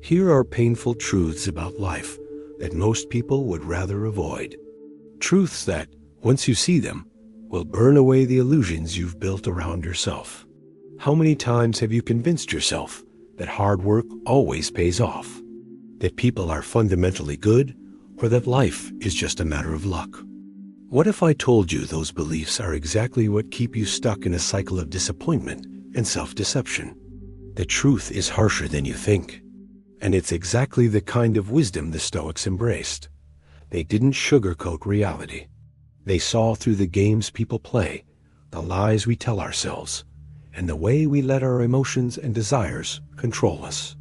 Here are painful truths about life that most people would rather avoid. Truths that, once you see them, will burn away the illusions you've built around yourself. How many times have you convinced yourself that hard work always pays off? That people are fundamentally good, or that life is just a matter of luck? What if I told you those beliefs are exactly what keep you stuck in a cycle of disappointment and self-deception? The truth is harsher than you think. And it's exactly the kind of wisdom the Stoics embraced. They didn't sugarcoat reality. They saw through the games people play, the lies we tell ourselves, and the way we let our emotions and desires control us.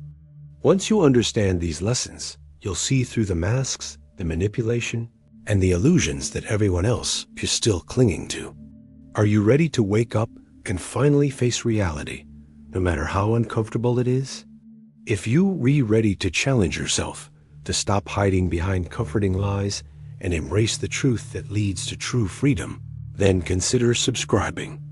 Once you understand these lessons, you'll see through the masks, the manipulation, and the illusions that everyone else is still clinging to. Are you ready to wake up and finally face reality, no matter how uncomfortable it is? If you're ready to challenge yourself, to stop hiding behind comforting lies, and embrace the truth that leads to true freedom, then consider subscribing.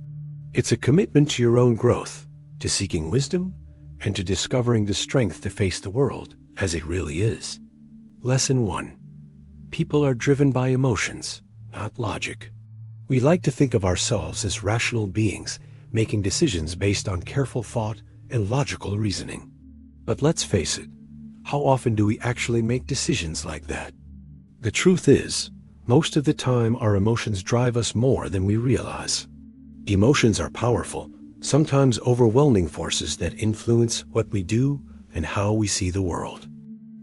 It's a commitment to your own growth, to seeking wisdom, and to discovering the strength to face the world as it really is. Lesson 1. People are driven by emotions, not logic. We like to think of ourselves as rational beings, making decisions based on careful thought and logical reasoning. But let's face it, how often do we actually make decisions like that? The truth is, most of the time our emotions drive us more than we realize. Emotions are powerful, sometimes overwhelming forces that influence what we do and how we see the world.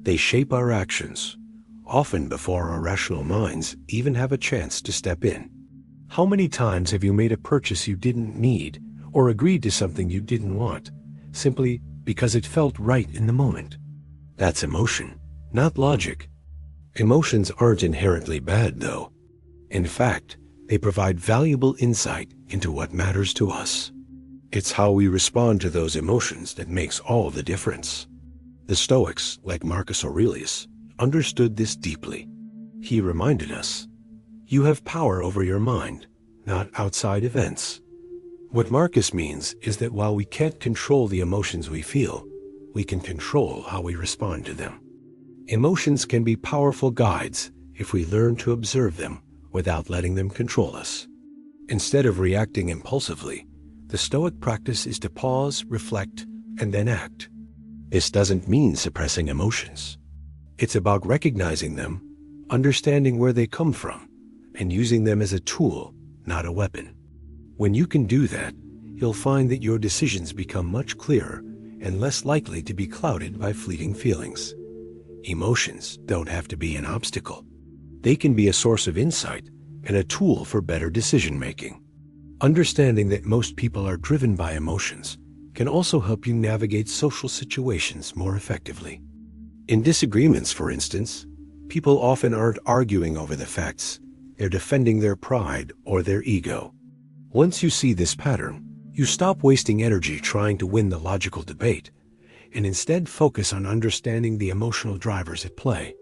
They shape our actions, often before our rational minds even have a chance to step in. How many times have you made a purchase you didn't need or agreed to something you didn't want, simply because it felt right in the moment? That's emotion, not logic. Emotions aren't inherently bad, though. In fact, they provide valuable insight into what matters to us. It's how we respond to those emotions that makes all the difference. The Stoics, like Marcus Aurelius, understood this deeply. He reminded us, you have power over your mind, not outside events. What Marcus means is that while we can't control the emotions we feel, we can control how we respond to them. Emotions can be powerful guides if we learn to observe them without letting them control us. Instead of reacting impulsively, the Stoic practice is to pause, reflect, and then act. This doesn't mean suppressing emotions. It's about recognizing them, understanding where they come from, and using them as a tool, not a weapon. When you can do that, you'll find that your decisions become much clearer and less likely to be clouded by fleeting feelings. Emotions don't have to be an obstacle. They can be a source of insight and a tool for better decision-making. Understanding that most people are driven by emotions can also help you navigate social situations more effectively. In disagreements, for instance, people often aren't arguing over the facts. They're defending their pride or their ego. Once you see this pattern, you stop wasting energy trying to win the logical debate and instead focus on understanding the emotional drivers at play.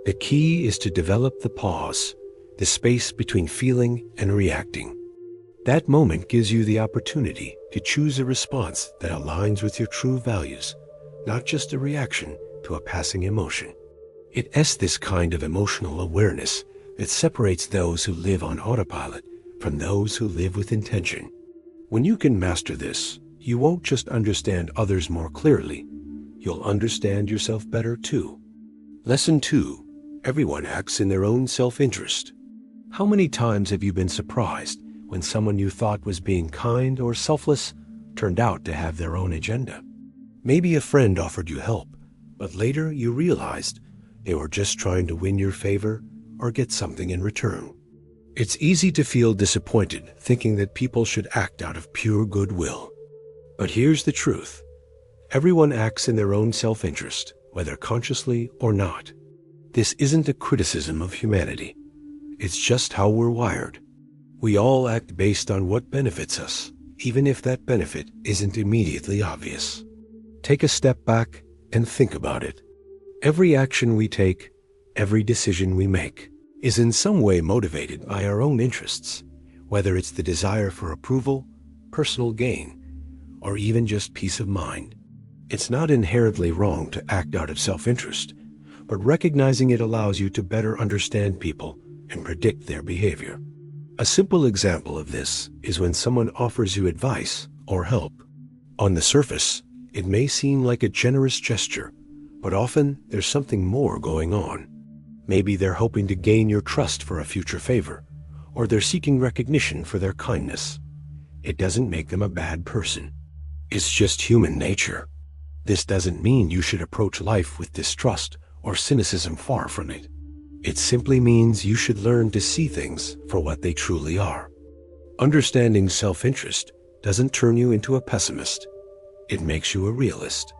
The key is to develop the pause, the space between feeling and reacting. That moment gives you the opportunity to choose a response that aligns with your true values, not just a reaction to a passing emotion. It's this kind of emotional awareness that separates those who live on autopilot from those who live with intention. When you can master this, you won't just understand others more clearly, you'll understand yourself better too. Lesson 2. Everyone acts in their own self-interest. How many times have you been surprised when someone you thought was being kind or selfless turned out to have their own agenda? Maybe a friend offered you help, but later you realized they were just trying to win your favor or get something in return. It's easy to feel disappointed thinking that people should act out of pure goodwill. But here's the truth. Everyone acts in their own self-interest, whether consciously or not. This isn't a criticism of humanity. It's just how we're wired. We all act based on what benefits us, even if that benefit isn't immediately obvious. Take a step back and think about it. Every action we take, every decision we make, is in some way motivated by our own interests, whether it's the desire for approval, personal gain, or even just peace of mind. It's not inherently wrong to act out of self-interest, but recognizing it allows you to better understand people and predict their behavior. A simple example of this is when someone offers you advice or help. On the surface, it may seem like a generous gesture, but often there's something more going on. Maybe they're hoping to gain your trust for a future favor, or they're seeking recognition for their kindness. It doesn't make them a bad person. It's just human nature. This doesn't mean you should approach life with distrust or cynicism, far from it. It simply means you should learn to see things for what they truly are. Understanding self-interest doesn't turn you into a pessimist. It makes you a realist.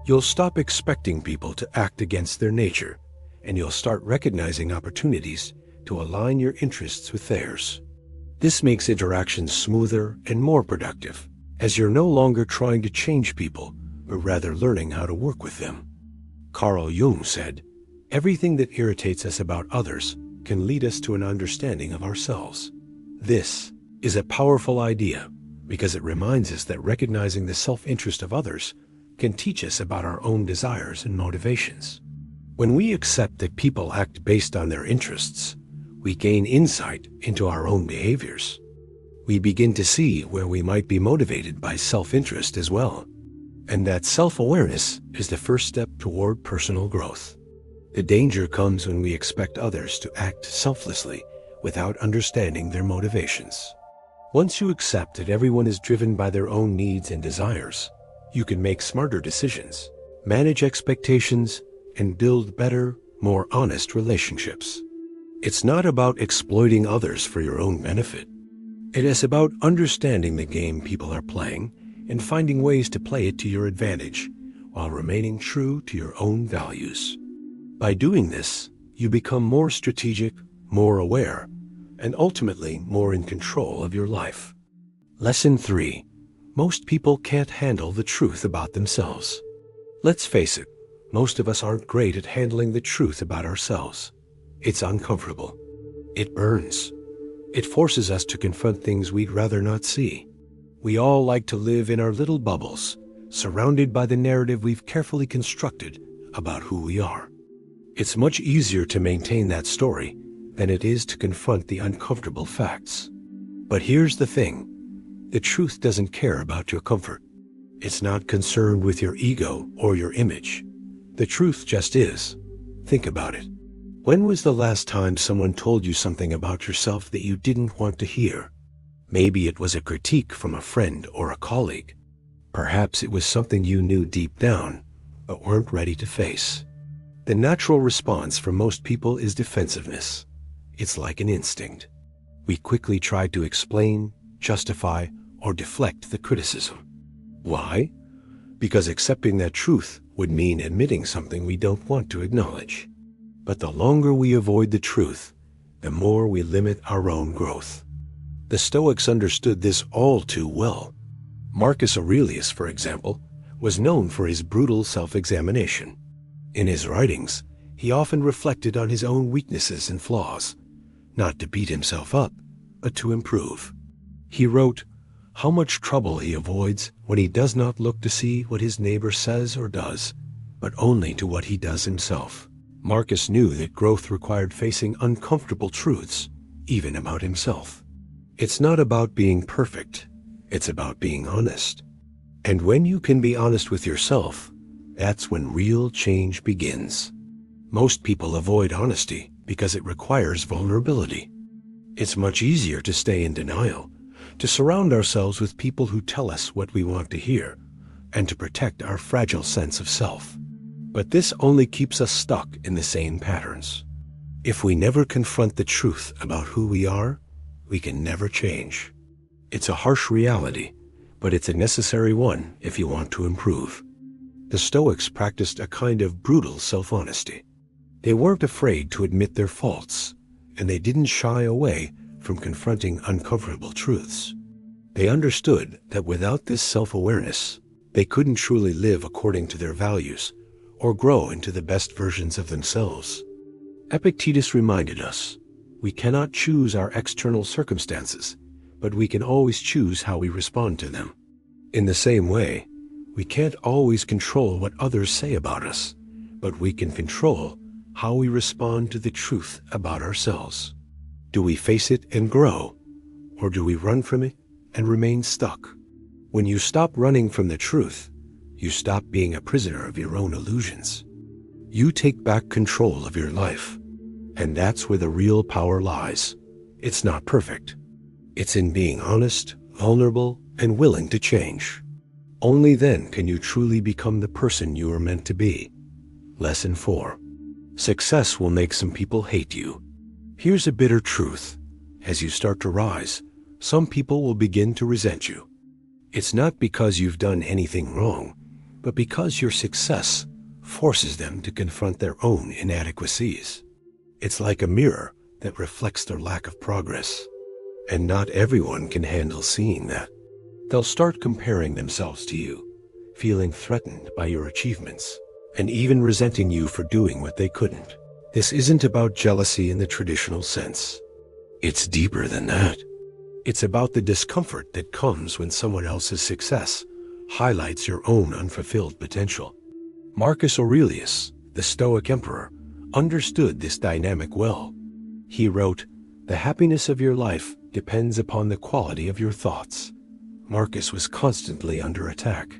You'll stop expecting people to act against their nature, and you'll start recognizing opportunities to align your interests with theirs. This makes interactions smoother and more productive, as you're no longer trying to change people, but rather learning how to work with them. Carl Jung said, "Everything that irritates us about others can lead us to an understanding of ourselves." This is a powerful idea because it reminds us that recognizing the self-interest of others can teach us about our own desires and motivations. When we accept that people act based on their interests, we gain insight into our own behaviors. We begin to see where we might be motivated by self-interest as well. And that self-awareness is the first step toward personal growth. The danger comes when we expect others to act selflessly without understanding their motivations. Once you accept that everyone is driven by their own needs and desires, you can make smarter decisions, manage expectations, and build better, more honest relationships. It's not about exploiting others for your own benefit. It is about understanding the game people are playing and finding ways to play it to your advantage while remaining true to your own values. By doing this, you become more strategic, more aware, and ultimately more in control of your life. Lesson 3. Most people can't handle the truth about themselves. Let's face it, most of us aren't great at handling the truth about ourselves. It's uncomfortable. It burns. It forces us to confront things we'd rather not see. We all like to live in our little bubbles, surrounded by the narrative we've carefully constructed about who we are. It's much easier to maintain that story than it is to confront the uncomfortable facts. But here's the thing. The truth doesn't care about your comfort. It's not concerned with your ego or your image. The truth just is. Think about it. When was the last time someone told you something about yourself that you didn't want to hear? Maybe it was a critique from a friend or a colleague. Perhaps it was something you knew deep down, but weren't ready to face. The natural response for most people is defensiveness. It's like an instinct. We quickly try to explain, justify, or deflect the criticism. Why? Because accepting that truth would mean admitting something we don't want to acknowledge. But the longer we avoid the truth, the more we limit our own growth. The Stoics understood this all too well. Marcus Aurelius, for example, was known for his brutal self-examination. In his writings, he often reflected on his own weaknesses and flaws, not to beat himself up, but to improve. He wrote, "How much trouble he avoids when he does not look to see what his neighbor says or does, but only to what he does himself." Marcus knew that growth required facing uncomfortable truths, even about himself. It's not about being perfect, it's about being honest. And when you can be honest with yourself, that's when real change begins. Most people avoid honesty because it requires vulnerability. It's much easier to stay in denial, to surround ourselves with people who tell us what we want to hear, and to protect our fragile sense of self. But this only keeps us stuck in the same patterns. If we never confront the truth about who we are, we can never change. It's a harsh reality, but it's a necessary one if you want to improve. The Stoics practiced a kind of brutal self-honesty. They weren't afraid to admit their faults, and they didn't shy away from confronting uncomfortable truths. They understood that without this self-awareness, they couldn't truly live according to their values or grow into the best versions of themselves. Epictetus reminded us, we cannot choose our external circumstances, but we can always choose how we respond to them. In the same way, We can't always control what others say about us, but we can control how we respond to the truth about ourselves. Do we face it and grow, or do we run from it and remain stuck? When you stop running from the truth, you stop being a prisoner of your own illusions. You take back control of your life, and that's where the real power lies. It's not perfect. It's in being honest, vulnerable, and willing to change. Only then can you truly become the person you are meant to be. Lesson 4. Success will make some people hate you. Here's a bitter truth. As you start to rise, some people will begin to resent you. It's not because you've done anything wrong, but because your success forces them to confront their own inadequacies. It's like a mirror that reflects their lack of progress. And not everyone can handle seeing that. They'll start comparing themselves to you, feeling threatened by your achievements, and even resenting you for doing what they couldn't. This isn't about jealousy in the traditional sense. It's deeper than that. It's about the discomfort that comes when someone else's success highlights your own unfulfilled potential. Marcus Aurelius, the Stoic emperor, understood this dynamic well. He wrote, "The happiness of your life depends upon the quality of your thoughts." Marcus was constantly under attack.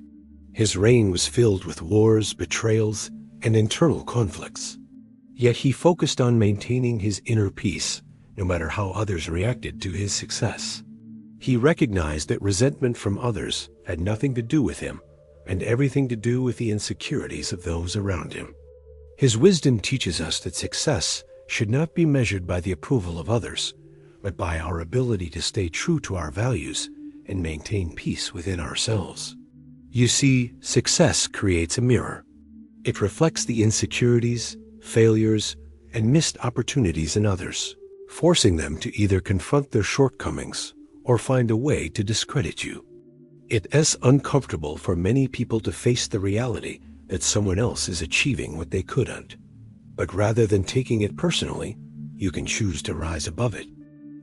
His reign was filled with wars, betrayals, and internal conflicts. Yet he focused on maintaining his inner peace, no matter how others reacted to his success. He recognized that resentment from others had nothing to do with him, and everything to do with the insecurities of those around him. His wisdom teaches us that success should not be measured by the approval of others, but by our ability to stay true to our values and maintain peace within ourselves. You see, success creates a mirror. It reflects the insecurities, failures, and missed opportunities in others, forcing them to either confront their shortcomings or find a way to discredit you. It is uncomfortable for many people to face the reality that someone else is achieving what they couldn't. But rather than taking it personally, you can choose to rise above it.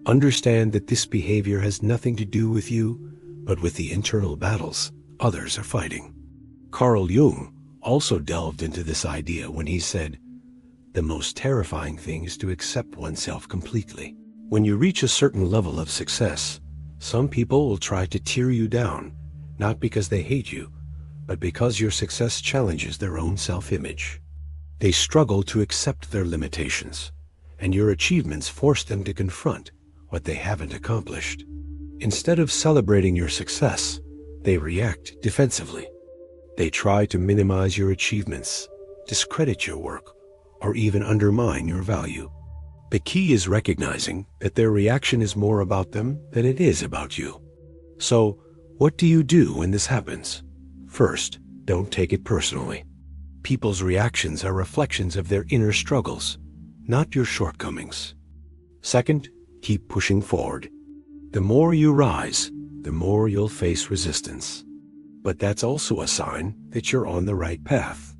Understand that this behavior has nothing to do with you, but with the internal battles others are fighting. Carl Jung also delved into this idea when he said, "The most terrifying thing is to accept oneself completely." When you reach a certain level of success, some people will try to tear you down, not because they hate you, but because your success challenges their own self-image. They struggle to accept their limitations, and your achievements force them to confront what they haven't accomplished. Instead of celebrating your success, they react defensively. They try to minimize your achievements, discredit your work, or even undermine your value. The key is recognizing that their reaction is more about them than it is about you. So, what do you do when this happens? First, don't take it personally. People's reactions are reflections of their inner struggles, not your shortcomings. Second, keep pushing forward. The more you rise, the more you'll face resistance. But that's also a sign that you're on the right path.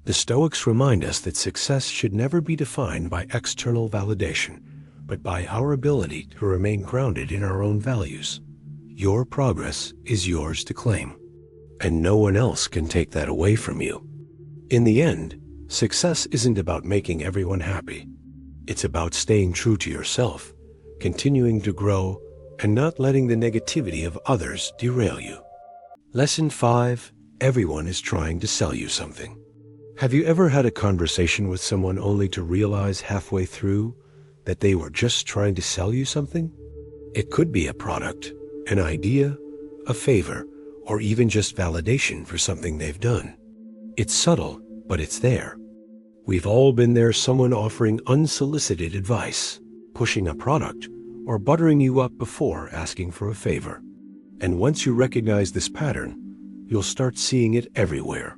The Stoics remind us that success should never be defined by external validation, but by our ability to remain grounded in our own values. Your progress is yours to claim, and no one else can take that away from you. In the end, success isn't about making everyone happy. It's about staying true to yourself, continuing to grow, and not letting the negativity of others derail you. Lesson 5. Everyone is trying to sell you something. Have you ever had a conversation with someone only to realize halfway through that they were just trying to sell you something? It could be a product, an idea, a favor, or even just validation for something they've done. It's subtle, but it's there. We've all been there, someone offering unsolicited advice, pushing a product, or buttering you up before asking for a favor. And once you recognize this pattern, you'll start seeing it everywhere.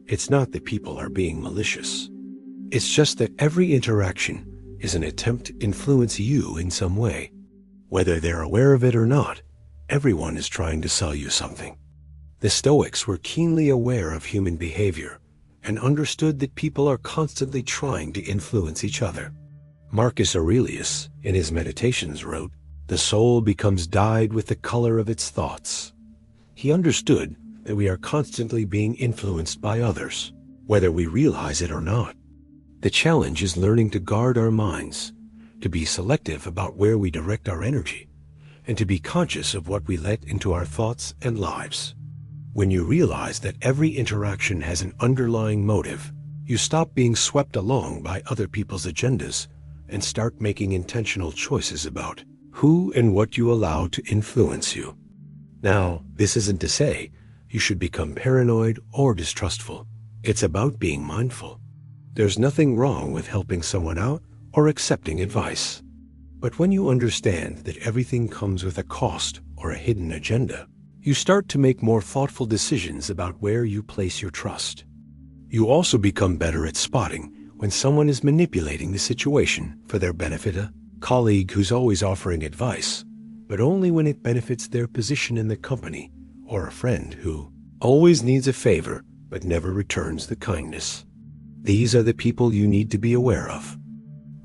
It's not that people are being malicious. It's just that every interaction is an attempt to influence you in some way. Whether they're aware of it or not, everyone is trying to sell you something. The Stoics were keenly aware of human behavior and understood that people are constantly trying to influence each other. Marcus Aurelius, in his Meditations, wrote, "The soul becomes dyed with the color of its thoughts." He understood that we are constantly being influenced by others, whether we realize it or not. The challenge is learning to guard our minds, to be selective about where we direct our energy, and to be conscious of what we let into our thoughts and lives. When you realize that every interaction has an underlying motive, you stop being swept along by other people's agendas and start making intentional choices about who and what you allow to influence you. Now, this isn't to say you should become paranoid or distrustful. It's about being mindful. There's nothing wrong with helping someone out or accepting advice. But when you understand that everything comes with a cost or a hidden agenda, you start to make more thoughtful decisions about where you place your trust. You also become better at spotting when someone is manipulating the situation for their benefit, a colleague who's always offering advice, but only when it benefits their position in the company, or a friend who always needs a favor but never returns the kindness. These are the people you need to be aware of.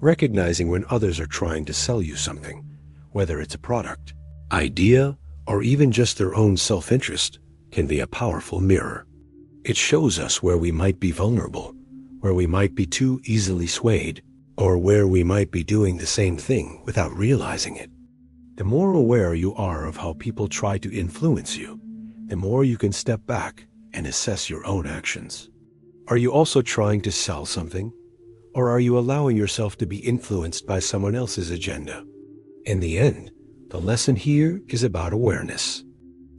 Recognizing when others are trying to sell you something, whether it's a product, idea, or even just their own self-interest, can be a powerful mirror. It shows us where we might be vulnerable, where we might be too easily swayed, or where we might be doing the same thing without realizing it. The more aware you are of how people try to influence you, the more you can step back and assess your own actions. Are you also trying to sell something? Or are you allowing yourself to be influenced by someone else's agenda? In the end, the lesson here is about awareness.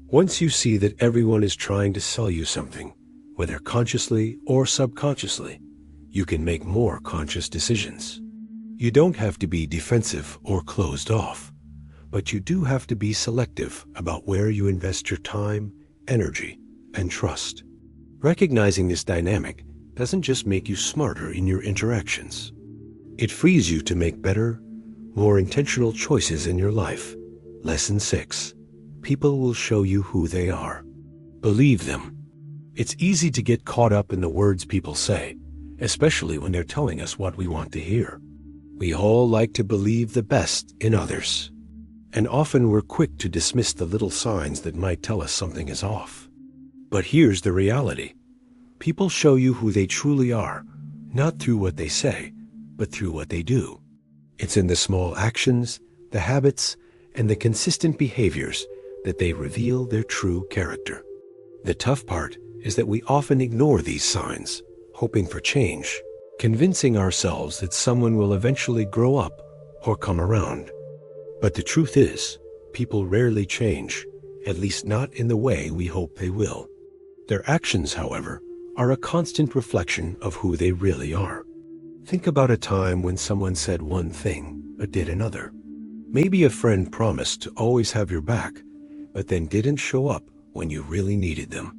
Once you see that everyone is trying to sell you something, whether consciously or subconsciously, you can make more conscious decisions. You don't have to be defensive or closed off, but you do have to be selective about where you invest your time, energy, and trust. Recognizing this dynamic doesn't just make you smarter in your interactions. It frees you to make better, more intentional choices in your life. Lesson 6. People will show you who they are. Believe them. It's easy to get caught up in the words people say, especially when they're telling us what we want to hear. We all like to believe the best in others, and often we're quick to dismiss the little signs that might tell us something is off. But here's the reality. People show you who they truly are, not through what they say, but through what they do. It's in the small actions, the habits, and the consistent behaviors that they reveal their true character. The tough part is that we often ignore these signs, hoping for change, convincing ourselves that someone will eventually grow up or come around. But the truth is, people rarely change, at least not in the way we hope they will. Their actions, however, are a constant reflection of who they really are. Think about a time when someone said one thing but did another. Maybe a friend promised to always have your back, but then didn't show up when you really needed them.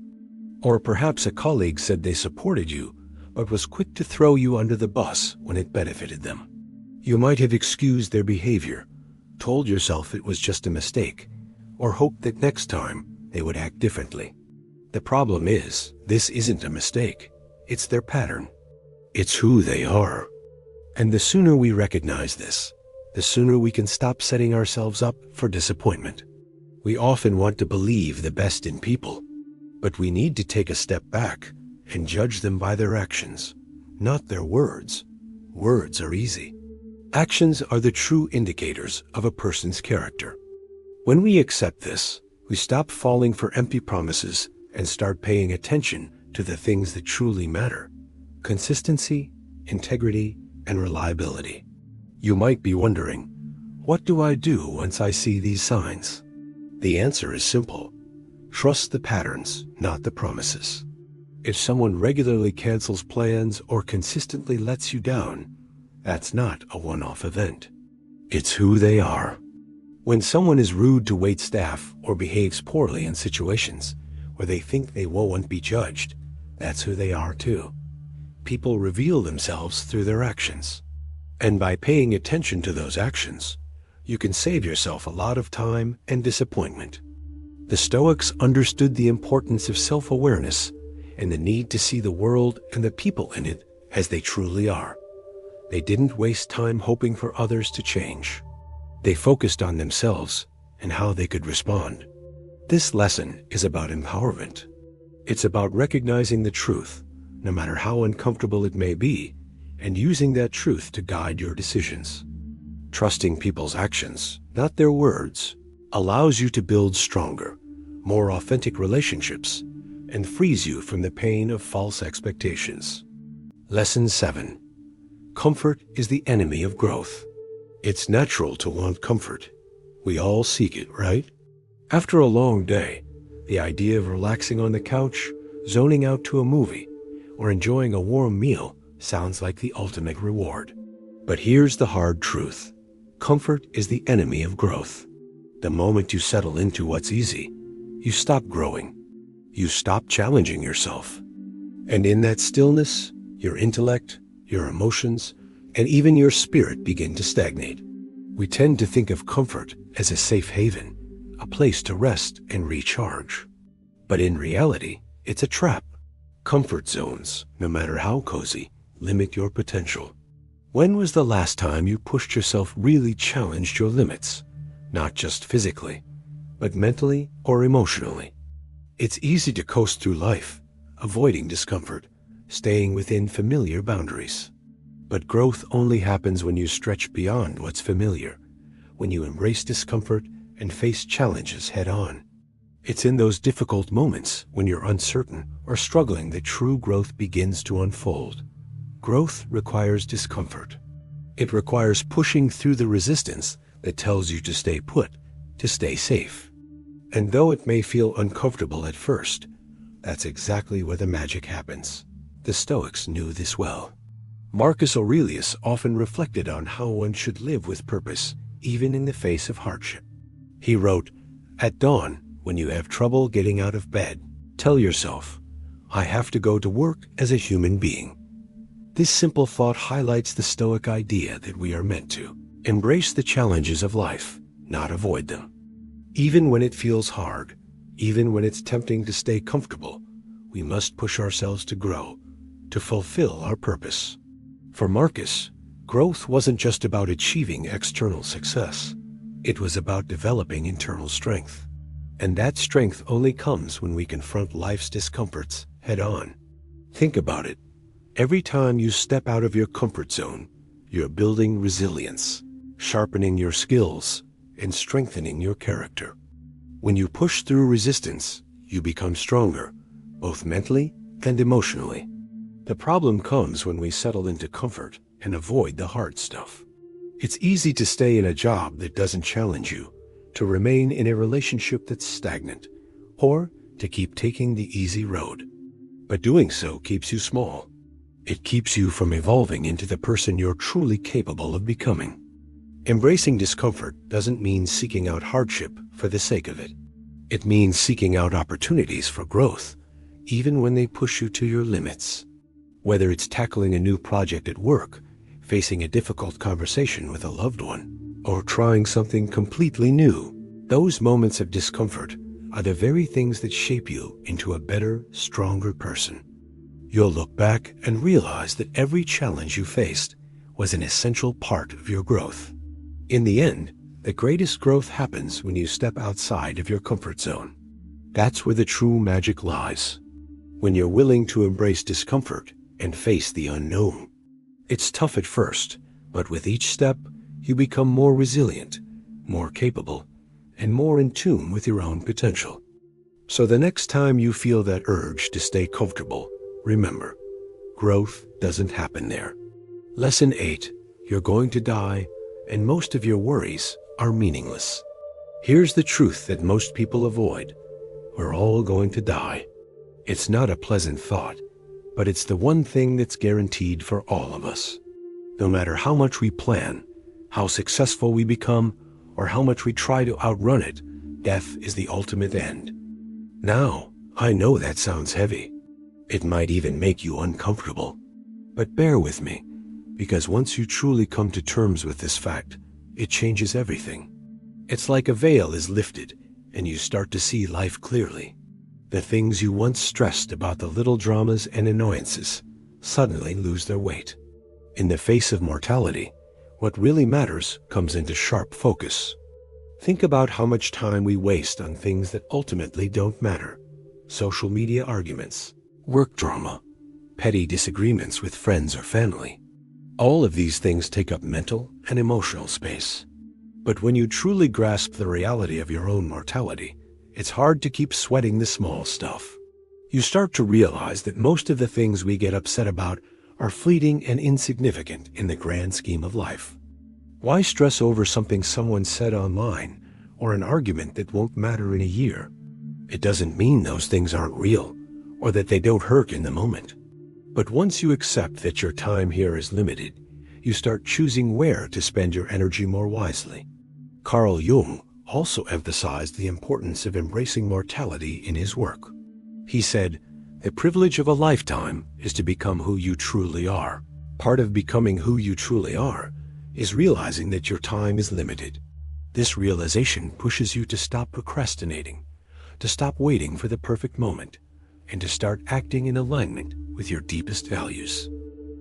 Or perhaps a colleague said they supported you, but was quick to throw you under the bus when it benefited them. You might have excused their behavior, told yourself it was just a mistake, or hoped that next time they would act differently. The problem is, this isn't a mistake. It's their pattern. It's who they are. And the sooner we recognize this, the sooner we can stop setting ourselves up for disappointment. We often want to believe the best in people, but we need to take a step back and judge them by their actions, not their words. Words are easy. Actions are the true indicators of a person's character. When we accept this, we stop falling for empty promises and start paying attention to the things that truly matter: consistency, integrity, and reliability. You might be wondering, what do I do once I see these signs? The answer is simple. Trust the patterns, not the promises. If someone regularly cancels plans or consistently lets you down, that's not a one-off event. It's who they are. When someone is rude to wait staff or behaves poorly in situations where they think they won't be judged, that's who they are too. People reveal themselves through their actions. And by paying attention to those actions, you can save yourself a lot of time and disappointment. The Stoics understood the importance of self-awareness and the need to see the world and the people in it as they truly are. They didn't waste time hoping for others to change. They focused on themselves and how they could respond. This lesson is about empowerment. It's about recognizing the truth, no matter how uncomfortable it may be, and using that truth to guide your decisions. Trusting people's actions, not their words, allows you to build stronger, more authentic relationships, and frees you from the pain of false expectations. Lesson 7. Comfort is the enemy of growth. It's natural to want comfort. We all seek it, right? After a long day, the idea of relaxing on the couch, zoning out to a movie, or enjoying a warm meal sounds like the ultimate reward. But here's the hard truth. Comfort is the enemy of growth. The moment you settle into what's easy, you stop growing. You stop challenging yourself. And in that stillness, your intellect, your emotions, and even your spirit begin to stagnate. We tend to think of comfort as a safe haven, a place to rest and recharge. But in reality, it's a trap. Comfort zones, no matter how cozy, limit your potential. When was the last time you pushed yourself, really challenged your limits? Not just physically, but mentally or emotionally. It's easy to coast through life, avoiding discomfort, staying within familiar boundaries. But growth only happens when you stretch beyond what's familiar, when you embrace discomfort and face challenges head-on. It's in those difficult moments when you're uncertain or struggling that true growth begins to unfold. Growth requires discomfort. It requires pushing through the resistance that tells you to stay put, to stay safe. And though it may feel uncomfortable at first, that's exactly where the magic happens. The Stoics knew this well. Marcus Aurelius often reflected on how one should live with purpose, even in the face of hardship. He wrote, "At dawn, when you have trouble getting out of bed, tell yourself, 'I have to go to work as a human being.'" This simple thought highlights the Stoic idea that we are meant to embrace the challenges of life, not avoid them. Even when it feels hard, even when it's tempting to stay comfortable, we must push ourselves to grow, to fulfill our purpose. For Marcus, growth wasn't just about achieving external success. It was about developing internal strength. And that strength only comes when we confront life's discomforts head-on. Think about it. Every time you step out of your comfort zone, you're building resilience, sharpening your skills, and strengthening your character. When you push through resistance, you become stronger, both mentally and emotionally. The problem comes when we settle into comfort and avoid the hard stuff. It's easy to stay in a job that doesn't challenge you, to remain in a relationship that's stagnant, or to keep taking the easy road. But doing so keeps you small. It keeps you from evolving into the person you're truly capable of becoming. Embracing discomfort doesn't mean seeking out hardship for the sake of it. It means seeking out opportunities for growth, even when they push you to your limits. Whether it's tackling a new project at work, facing a difficult conversation with a loved one, or trying something completely new, those moments of discomfort are the very things that shape you into a better, stronger person. You'll look back and realize that every challenge you faced was an essential part of your growth. In the end, the greatest growth happens when you step outside of your comfort zone. That's where the true magic lies. When you're willing to embrace discomfort and face the unknown. It's tough at first, but with each step, you become more resilient, more capable, and more in tune with your own potential. So the next time you feel that urge to stay comfortable, remember, growth doesn't happen there. Lesson 8, you're going to die, and most of your worries are meaningless. Here's the truth that most people avoid. We're all going to die. It's not a pleasant thought, but it's the one thing that's guaranteed for all of us. No matter how much we plan, how successful we become, or how much we try to outrun it, death is the ultimate end. Now, I know that sounds heavy. It might even make you uncomfortable. But bear with me, because once you truly come to terms with this fact, it changes everything. It's like a veil is lifted, and you start to see life clearly. The things you once stressed about, the little dramas and annoyances, suddenly lose their weight. In the face of mortality, what really matters comes into sharp focus. Think about how much time we waste on things that ultimately don't matter. social media arguments, work drama, petty disagreements with friends or family. All of these things take up mental and emotional space. But when you truly grasp the reality of your own mortality, it's hard to keep sweating the small stuff. You start to realize that most of the things we get upset about are fleeting and insignificant in the grand scheme of life. Why stress over something someone said online or an argument that won't matter in a year? It doesn't mean those things aren't real or that they don't hurt in the moment. But once you accept that your time here is limited, you start choosing where to spend your energy more wisely. Carl Jung also emphasized the importance of embracing mortality in his work. He said, "The privilege of a lifetime is to become who you truly are. Part of becoming who you truly are is realizing that your time is limited. This realization pushes you to stop procrastinating, to stop waiting for the perfect moment, and to start acting in alignment with your deepest values.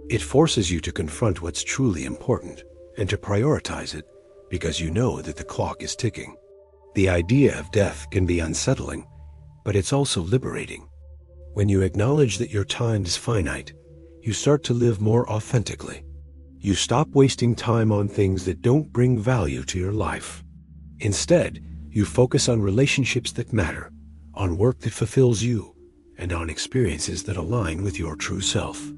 It forces you to confront what's truly important and to prioritize it because you know that the clock is ticking. The idea of death can be unsettling, but it's also liberating. When you acknowledge that your time is finite, you start to live more authentically. You stop wasting time on things that don't bring value to your life. Instead, you focus on relationships that matter, on work that fulfills you, and on experiences that align with your true self.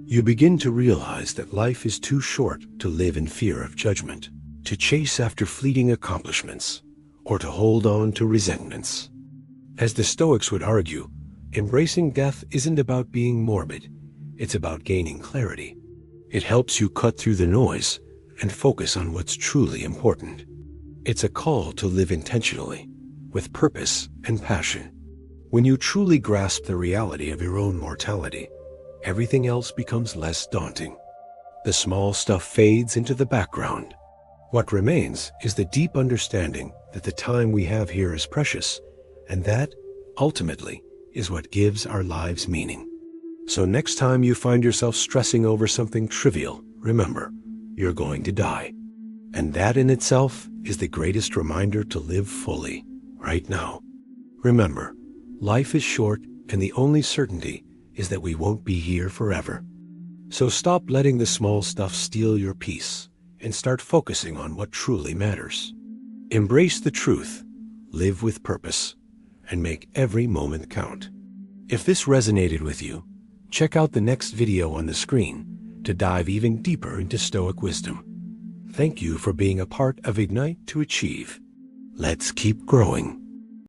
You begin to realize that life is too short to live in fear of judgment, to chase after fleeting accomplishments, or to hold on to resentments. As the Stoics would argue, embracing death isn't about being morbid, it's about gaining clarity. It helps you cut through the noise and focus on what's truly important. It's a call to live intentionally, with purpose and passion. When you truly grasp the reality of your own mortality, everything else becomes less daunting. The small stuff fades into the background. What remains is the deep understanding that the time we have here is precious, and that, ultimately, is what gives our lives meaning. So next time you find yourself stressing over something trivial, remember, you're going to die. And that in itself is the greatest reminder to live fully, right now. Remember, life is short, and the only certainty is that we won't be here forever. So stop letting the small stuff steal your peace, and start focusing on what truly matters. Embrace the truth, live with purpose, and make every moment count. If this resonated with you, check out the next video on the screen to dive even deeper into Stoic wisdom. Thank you for being a part of Ignite to Achieve. Let's keep growing.